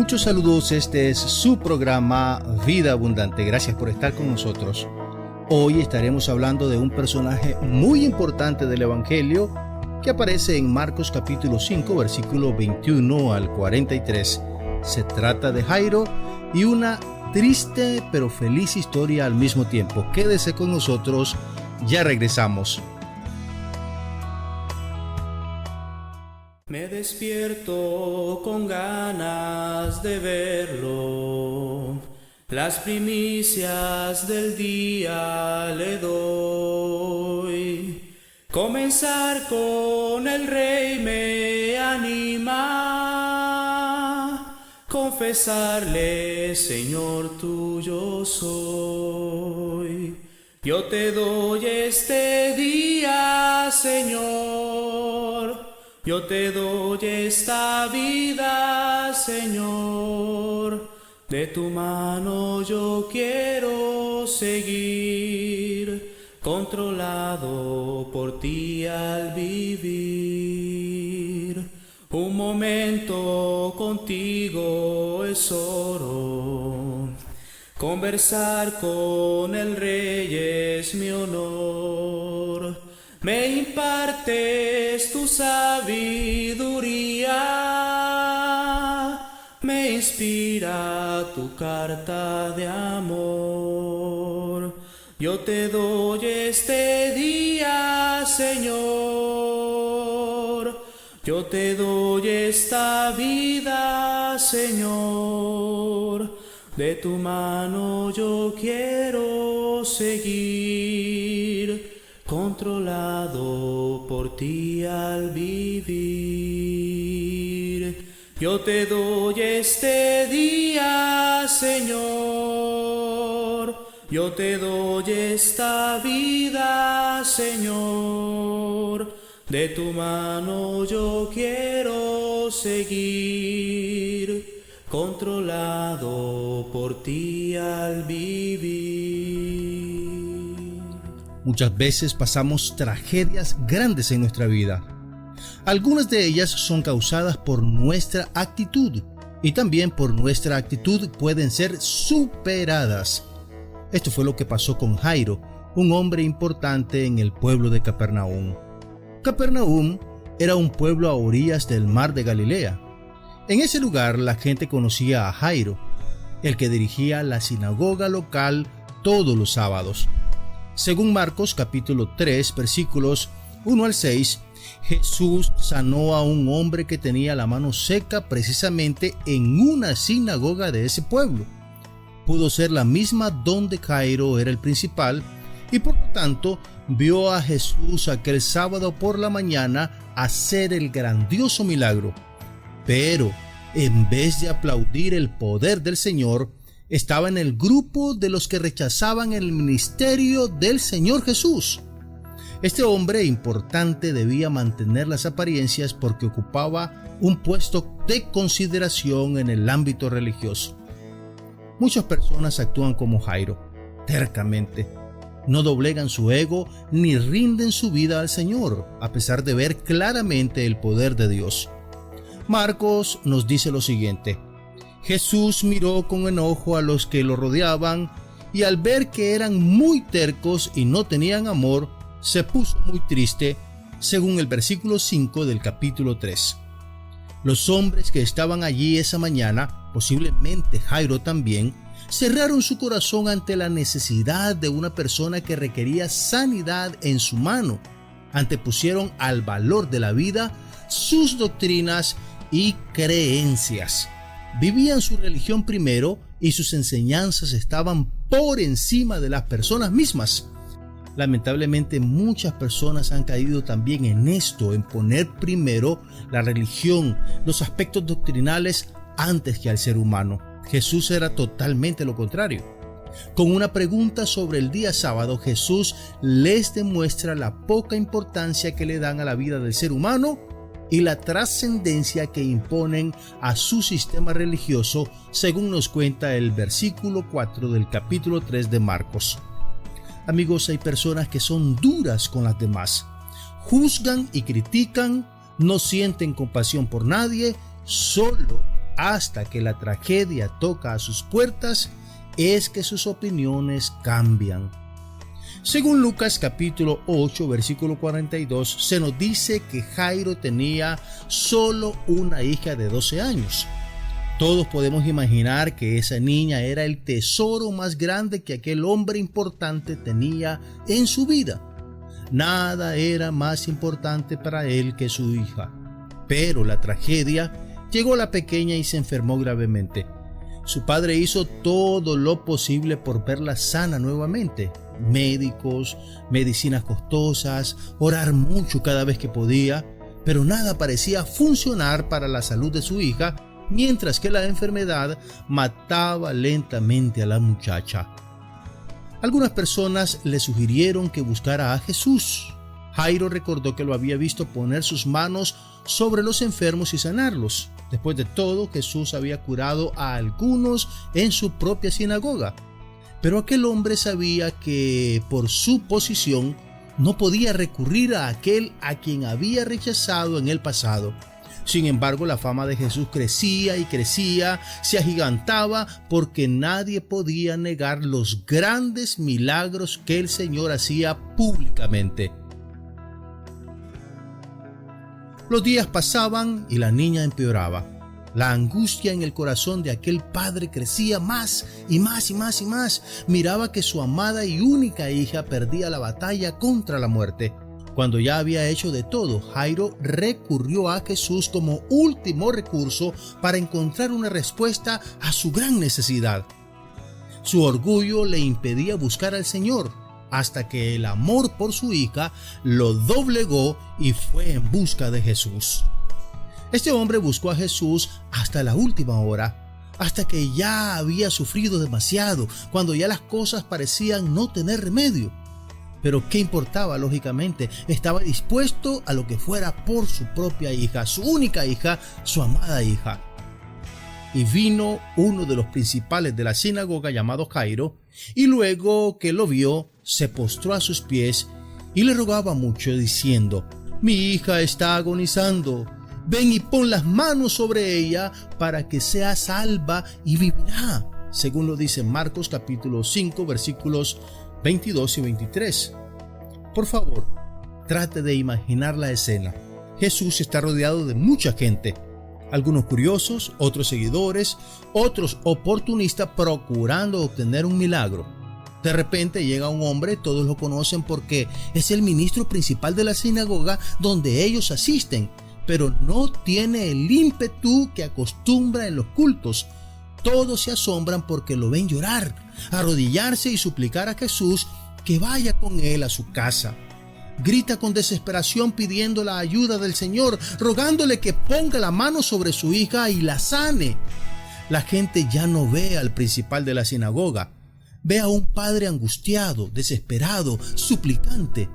Muchos saludos, este es su programa Vida Abundante. Gracias por estar con nosotros. Hoy estaremos hablando de un personaje muy importante del Evangelio que aparece en Marcos capítulo 5, versículo 21 al 43. Se trata de Jairo y una triste pero feliz historia al mismo tiempo. Quédese con nosotros, ya regresamos. Me despierto con ganas de verlo, las primicias del día le doy. Comenzar con el Rey me anima, confesarle, Señor, tuyo soy. Yo te doy este día, Señor. Yo te doy esta vida, Señor, de tu mano yo quiero seguir, controlado por ti al vivir. Un momento contigo es oro, conversar con el Rey es mi honor. Me impartes tu sabiduría, me inspira tu carta de amor. Yo te doy este día, Señor. Yo te doy esta vida, Señor. De tu mano yo quiero seguir, controlado por ti al vivir. Yo te doy este día, Señor. Yo te doy esta vida, Señor. De tu mano yo quiero seguir, controlado por ti al vivir. Muchas veces pasamos tragedias grandes en nuestra vida. Algunas de ellas son causadas por nuestra actitud y también por nuestra actitud pueden ser superadas. Esto fue lo que pasó con Jairo, un hombre importante en el pueblo de Capernaum. Capernaum era un pueblo a orillas del mar de Galilea. En ese lugar la gente conocía a Jairo, el que dirigía la sinagoga local todos los sábados. Según Marcos capítulo 3 versículos 1 al 6, Jesús sanó a un hombre que tenía la mano seca precisamente en una sinagoga de ese pueblo. Pudo ser la misma donde Jairo era el principal y por lo tanto vio a Jesús aquel sábado por la mañana hacer el grandioso milagro. Pero en vez de aplaudir el poder del Señor, estaba en el grupo de los que rechazaban el ministerio del Señor Jesús. Este hombre importante debía mantener las apariencias porque ocupaba un puesto de consideración en el ámbito religioso. Muchas personas actúan como Jairo, tercamente. No doblegan su ego ni rinden su vida al Señor, a pesar de ver claramente el poder de Dios. Marcos nos dice lo siguiente: Jesús miró con enojo a los que lo rodeaban y al ver que eran muy tercos y no tenían amor, se puso muy triste, según el versículo 5 del capítulo 3. Los hombres que estaban allí esa mañana, posiblemente Jairo también, cerraron su corazón ante la necesidad de una persona que requería sanidad en su mano. Antepusieron al valor de la vida sus doctrinas y creencias. Vivían su religión primero y sus enseñanzas estaban por encima de las personas mismas. Lamentablemente muchas personas han caído también en esto, en poner primero la religión, los aspectos doctrinales antes que al ser humano. Jesús era totalmente lo contrario. Con una pregunta sobre el día sábado, Jesús les demuestra la poca importancia que le dan a la vida del ser humano y la trascendencia que imponen a su sistema religioso, según nos cuenta el versículo 4 del capítulo 3 de Marcos. Amigos, hay personas que son duras con las demás, juzgan y critican, no sienten compasión por nadie, solo hasta que la tragedia toca a sus puertas es que sus opiniones cambian. Según Lucas capítulo 8 versículo 42, se nos dice que Jairo tenía solo una hija de 12 años. Todos podemos imaginar que esa niña era el tesoro más grande que aquel hombre importante tenía en su vida. Nada era más importante para él que su hija. Pero la tragedia llegó a la pequeña y se enfermó gravemente. Su padre hizo todo lo posible por verla sana nuevamente. Médicos, medicinas costosas, orar mucho cada vez que podía, pero nada parecía funcionar para la salud de su hija, mientras que la enfermedad mataba lentamente a la muchacha. Algunas personas le sugirieron que buscara a Jesús. Jairo recordó que lo había visto poner sus manos sobre los enfermos y sanarlos. Después de todo, Jesús había curado a algunos en su propia sinagoga. Pero aquel hombre sabía que por su posición no podía recurrir a aquel a quien había rechazado en el pasado. Sin embargo, la fama de Jesús crecía y crecía, se agigantaba porque nadie podía negar los grandes milagros que el Señor hacía públicamente. Los días pasaban y la niña empeoraba. La angustia en el corazón de aquel padre crecía más y más y más y más. Miraba que su amada y única hija perdía la batalla contra la muerte. Cuando ya había hecho de todo, Jairo recurrió a Jesús como último recurso para encontrar una respuesta a su gran necesidad. Su orgullo le impedía buscar al Señor, hasta que el amor por su hija lo doblegó y fue en busca de Jesús. Este hombre buscó a Jesús hasta la última hora, hasta que ya había sufrido demasiado, cuando ya las cosas parecían no tener remedio. Pero ¿qué importaba? Lógicamente, estaba dispuesto a lo que fuera por su propia hija, su única hija, su amada hija. Y vino uno de los principales de la sinagoga llamado Jairo, y luego que lo vio, se postró a sus pies y le rogaba mucho, diciendo: «Mi hija está agonizando. Ven y pon las manos sobre ella para que sea salva y vivirá», según lo dice Marcos capítulo 5 versículos 22 y 23. Por favor, trate de imaginar la escena. Jesús está rodeado de mucha gente. Algunos curiosos, otros seguidores, otros oportunistas procurando obtener un milagro. De repente llega un hombre, todos lo conocen porque es el ministro principal de la sinagoga donde ellos asisten, pero no tiene el ímpetu que acostumbra en los cultos. Todos se asombran porque lo ven llorar, arrodillarse y suplicar a Jesús que vaya con él a su casa. Grita con desesperación pidiendo la ayuda del Señor, rogándole que ponga la mano sobre su hija y la sane. La gente ya no ve al principal de la sinagoga, ve a un padre angustiado, desesperado, suplicante.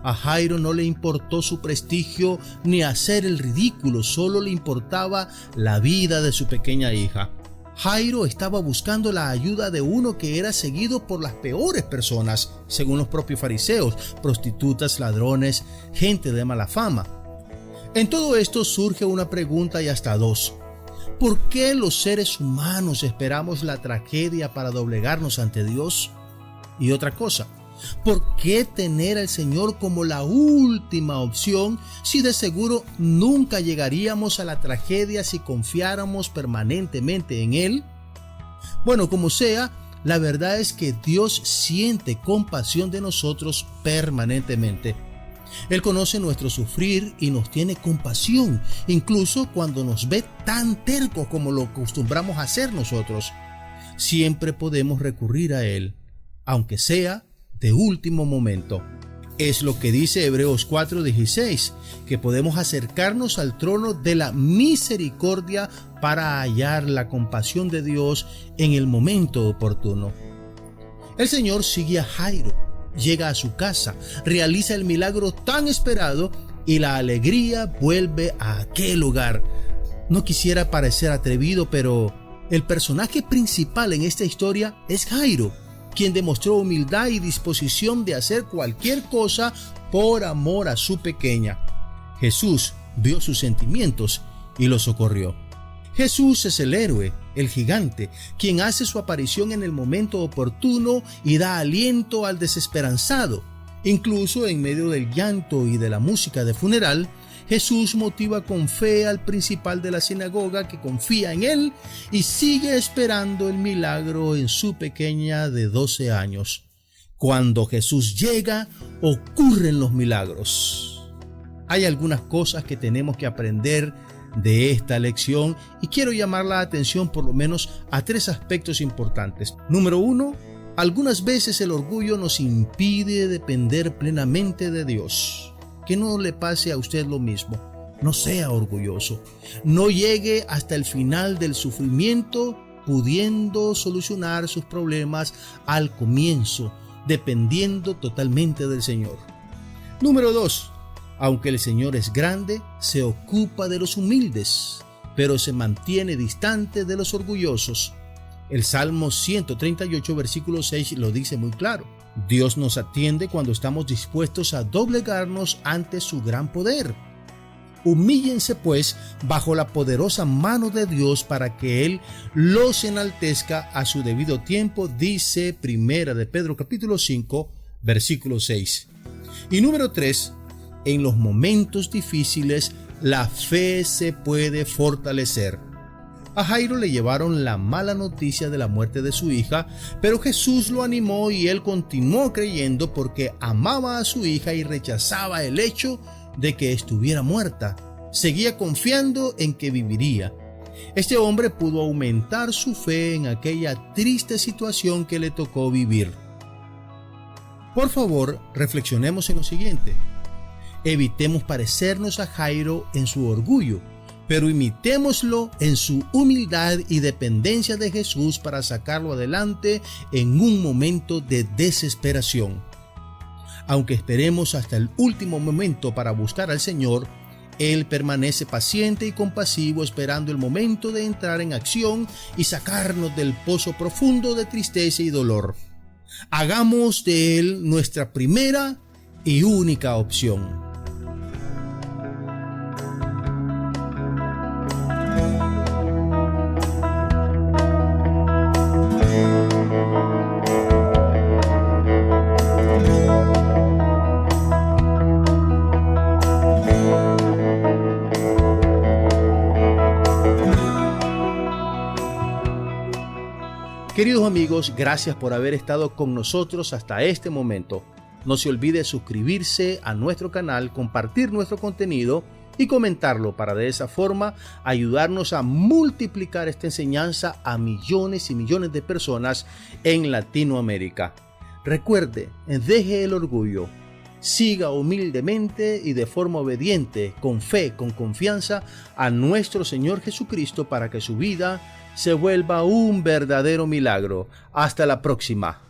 A Jairo no le importó su prestigio ni hacer el ridículo, solo le importaba la vida de su pequeña hija. Jairo estaba buscando la ayuda de uno que era seguido por las peores personas, según los propios fariseos, prostitutas, ladrones, gente de mala fama. En todo esto surge una pregunta y hasta dos. ¿Por qué los seres humanos esperamos la tragedia para doblegarnos ante Dios? Y otra cosa, ¿por qué tener al Señor como la última opción si de seguro nunca llegaríamos a la tragedia si confiáramos permanentemente en Él? Bueno, como sea, la verdad es que Dios siente compasión de nosotros permanentemente. Él conoce nuestro sufrir y nos tiene compasión, incluso cuando nos ve tan tercos como lo acostumbramos a hacer nosotros. Siempre podemos recurrir a Él, aunque sea de último momento. Es lo que dice Hebreos 4:16, que podemos acercarnos al trono de la misericordia para hallar la compasión de Dios en el momento oportuno. El Señor sigue a Jairo, llega a su casa, realiza el milagro tan esperado y la alegría vuelve a aquel hogar. No quisiera parecer atrevido, pero el personaje principal en esta historia es Jairo, quien demostró humildad y disposición de hacer cualquier cosa por amor a su pequeña. Jesús vio sus sentimientos y lo socorrió. Jesús es el héroe, el gigante, quien hace su aparición en el momento oportuno y da aliento al desesperanzado. Incluso en medio del llanto y de la música de funeral, Jesús motiva con fe al principal de la sinagoga que confía en él y sigue esperando el milagro en su pequeña de 12 años. Cuando Jesús llega, ocurren los milagros. Hay algunas cosas que tenemos que aprender de esta lección y quiero llamar la atención por lo menos a 3 aspectos importantes. Número 1, algunas veces el orgullo nos impide depender plenamente de Dios. Que no le pase a usted lo mismo. No sea orgulloso. No llegue hasta el final del sufrimiento pudiendo solucionar sus problemas al comienzo, dependiendo totalmente del Señor. Número 2. Aunque el Señor es grande, se ocupa de los humildes, pero se mantiene distante de los orgullosos. El Salmo 138, versículo 6 lo dice muy claro. Dios nos atiende cuando estamos dispuestos a doblegarnos ante su gran poder. Humíllense pues bajo la poderosa mano de Dios para que Él los enaltezca a su debido tiempo, dice Primera de Pedro capítulo 5, versículo 6. Y número 3, en los momentos difíciles la fe se puede fortalecer. A Jairo le llevaron la mala noticia de la muerte de su hija, pero Jesús lo animó y él continuó creyendo porque amaba a su hija y rechazaba el hecho de que estuviera muerta. Seguía confiando en que viviría. Este hombre pudo aumentar su fe en aquella triste situación que le tocó vivir. Por favor, reflexionemos en lo siguiente. Evitemos parecernos a Jairo en su orgullo, pero imitémoslo en su humildad y dependencia de Jesús para sacarlo adelante en un momento de desesperación. Aunque esperemos hasta el último momento para buscar al Señor, Él permanece paciente y compasivo esperando el momento de entrar en acción y sacarnos del pozo profundo de tristeza y dolor. Hagamos de Él nuestra primera y única opción. Queridos amigos, gracias por haber estado con nosotros hasta este momento. No se olvide suscribirse a nuestro canal, compartir nuestro contenido y comentarlo para de esa forma ayudarnos a multiplicar esta enseñanza a millones y millones de personas en Latinoamérica. Recuerde, deje el orgullo, siga humildemente y de forma obediente, con fe, con confianza a nuestro Señor Jesucristo para que su vida se vuelva un verdadero milagro. Hasta la próxima.